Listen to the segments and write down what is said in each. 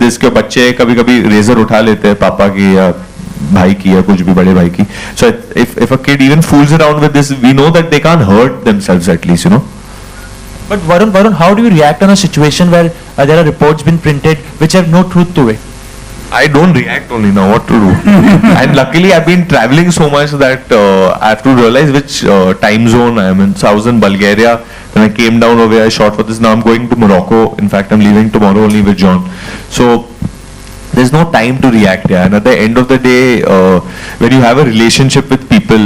जिसके बच्चे कभी कभी रेजर उठा लेते हैं पापा की या भाई की या कुछ भी बड़े भाई की. So if a kid even fools around with this, we know that they can't hurt themselves at least, you know. But Varun, how do you react on a situation where there are reports been printed which have no truth to it? I don't react only now, what to do? And luckily I've been traveling so much that I have to realize which time zone I am in. So I was in Bulgaria, then I came down over here, I shot for this. Now I'm going to Morocco. In fact, I'm leaving tomorrow only with John. So there's no time to react, yeah. And at the end of the day, when you have a relationship with people,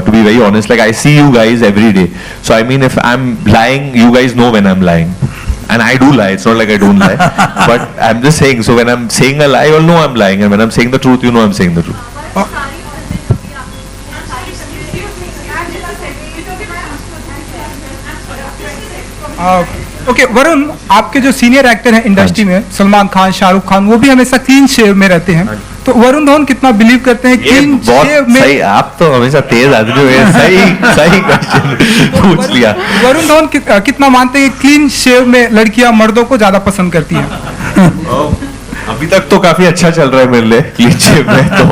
to be very honest, like I see you guys every day. So I mean, if I'm lying, you guys know when I'm lying. And I do lie, it's not like I don't lie. But I'm just saying, so when I'm saying a lie, you all know I'm lying. And when I'm saying the truth, you know I'm saying the truth. Okay Varun, आपके जो senior actor हैं industry में, सलमान खान, शाहरुख खान, वो भी हमेशा clean shave में रहते हैं. तो वरुण धवन कितना बिलीव करते हैं क्लीन शेव में? सही, आप तो हमेशा तेज आदमी हो. सही क्वेश्चन पूछ लिया. वरुण धवन कितना मानते हैं कि क्लीन शेव में लड़कियां मर्दों को ज्यादा पसंद करती हैं? अभी तक तो काफी अच्छा चल रहा है मेरे लिए क्लीन शेव में, तो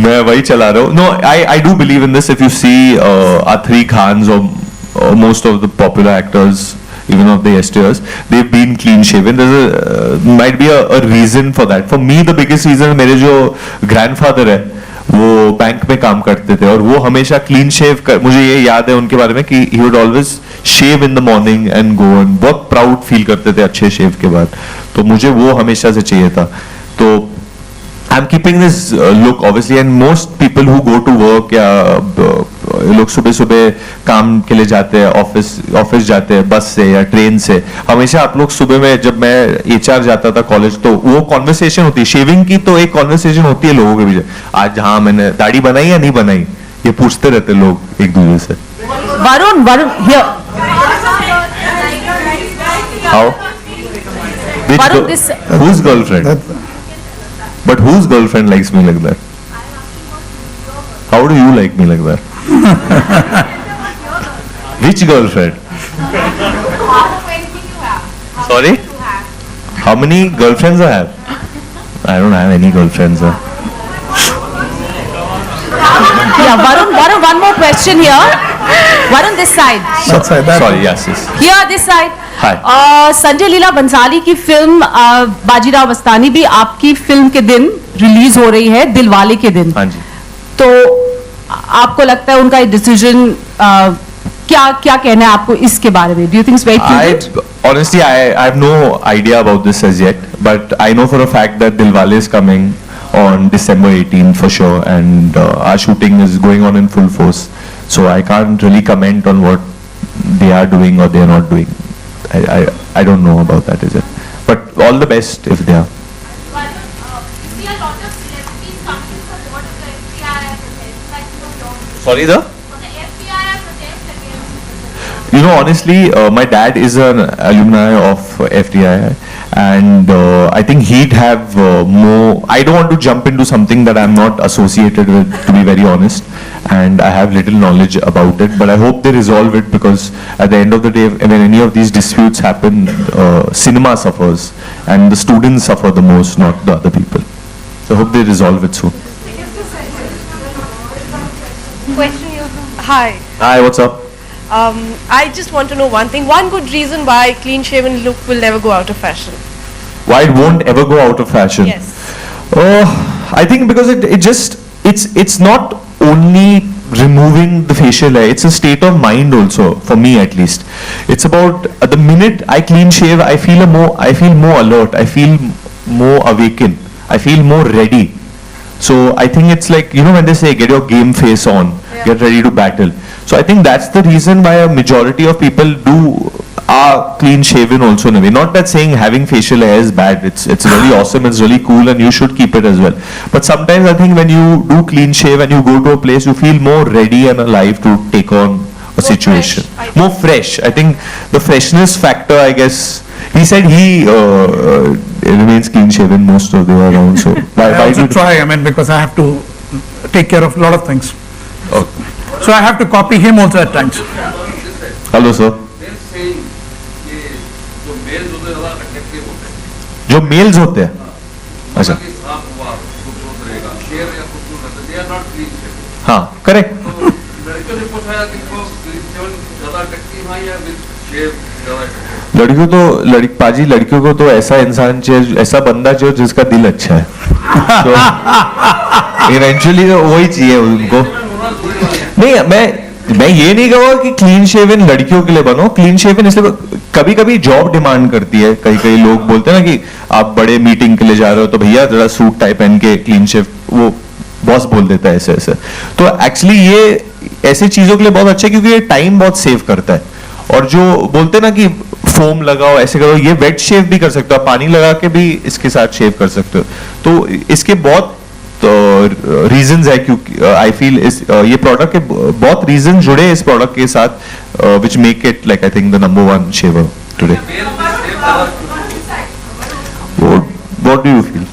मैं वही चला रहा हूँ. No, I do believe in this. If you see our three Khans or most of the popular actors, even of the yesteryears, they've been clean shaven. Might be a reason for that. For me, the biggest reason, मेरे जो grandfather है, वो bank में काम करते थे और वो हमेशा क्लीन शेव कर, मुझे ये याद है उनके बारे में कि he would always shave in the morning and go, and बहुत प्राउड फील करते थे अच्छे शेव के बाद. तो मुझे वो हमेशा से चाहिए था. तो I'm keeping this look obviously, and most people who go to work या लोग सुबह सुबह काम के लिए जाते हैं, ऑफिस जाते हैं बस से या ट्रेन से. हमेशा आप लोग सुबह में, जब मैं HR जाता था कॉलेज, तो वो कॉन्वर्सेशन होती है शेविंग की. तो एक कॉन्वर्सेशन होती है लोगों के बीच, आज हाँ मैंने दाढ़ी बनाई या नहीं बनाई, ये पूछते रहते लोग एक दूसरे से. Varun here. How? Whose girlfriend? But whose girlfriend likes me like that? How do you like me like that? Which girlfriend? Sorry? How many girlfriends I have? I don't have any girlfriends. Yeah, Varun, one more question here. Varun, this side. Sorry, yes. Here, this side. Hi. Sanjay Leela Bhansali की film Bajirao Mastani भी आपकी film के दिन release हो रही है, दिलवाले के दिन. हाँ जी. तो आपको लगता है उनका डिसीजन, क्या कहना है आपको इसके बारे में? Do you think it's very prudent? Honestly, I have no idea about this as yet, but I know for a fact that Dilwale is coming on December 18 for sure, and our shooting is going on in full force. So I can't really comment on what they are doing or they are not doing. I don't know about that, is it? But all the best if they are. Sorry, the? You know, honestly, my dad is an alumni of FTI, and I think he'd have more. I don't want to jump into something that I'm not associated with, to be very honest, and I have little knowledge about it. But I hope they resolve it, because at the end of the day, when any of these disputes happen, cinema suffers, and the students suffer the most, not the other people. So I hope they resolve it soon. Question you. Hi. Hi, what's up? I just want to know one thing. One good reason why clean-shaven look will never go out of fashion. Why it won't ever go out of fashion? Yes. I think because it's not only removing the facial hair, it's a state of mind also, for me at least. It's about the minute I clean shave, I feel more alert, I feel more awakened, I feel more ready. So I think it's like, you know, when they say get your game face on, get ready to battle. So I think that's the reason why a majority of people are clean shaven also in a way. Not that saying having facial hair is bad. It's really awesome, it's really cool, and you should keep it as well. But sometimes I think when you do clean shave and you go to a place, you feel more ready and alive to take on a situation. More fresh. I think the freshness factor, I guess. He said he remains clean shaven most of the way around. So I also try, because I have to take care of a lot of things. Okay. So I have to copy him also at times. Hello, sir. जो mails होते हैं, अच्छा हाँ correct. लड़कियों तो पाजी लड़कियों को तो ऐसा इंसान चाहिए, ऐसा बंदा चाहिए जिसका दिल अच्छा है। तो इवेंचुअली तो वही चाहिए उनको। नहीं मैं ये नहीं कहूँगा कि क्लीन शेवन लड़कियों के लिए बनो। क्लीन शेवन इसलिए कभी कभी जॉब डिमांड करती है। कई लोग बोलते हैं ना कि आप बड़े मीटिंग के लिए जा रहे हो तो भैया जरा सूट टाइप पहन के क्लीन शेव, वो बॉस बोल देता है ऐसे ऐसे। तो एक्चुअली ये ऐसे चीजों के लिए बहुत अच्छा है क्योंकि ये टाइम बहुत सेव करता है। और जो बोलते हैं ना कि फोम लगाओ ऐसे करो, ये वेट शेव भी कर सकते हो, पानी लगा के भी इसके साथ शेव कर सकते हो। तो इसके बहुत रीजंस है क्योंकि आई फील ये प्रोडक्ट के बहुत रीजन जुड़े हैं इस प्रोडक्ट के साथ which make it like I think the number 1 shaver today. What do you feel?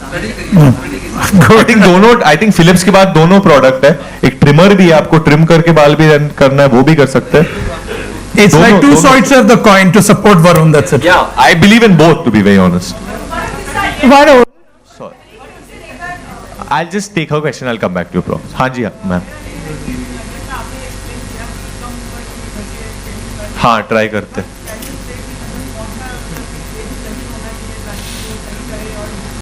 I think Philips के बाद दोनों प्रोडक्ट है। एक ट्रिमर भी है, आपको ट्रिम करके बाल भी करना है वो भी कर सकते हैं। It's like two sides of the coin to support Varun, that's it. Yeah, I believe in both to be very honest. Varun, I'll just take her question, I'll come back to your problem. हाँ जी हाँ ma'am. हाँ try करते हैं।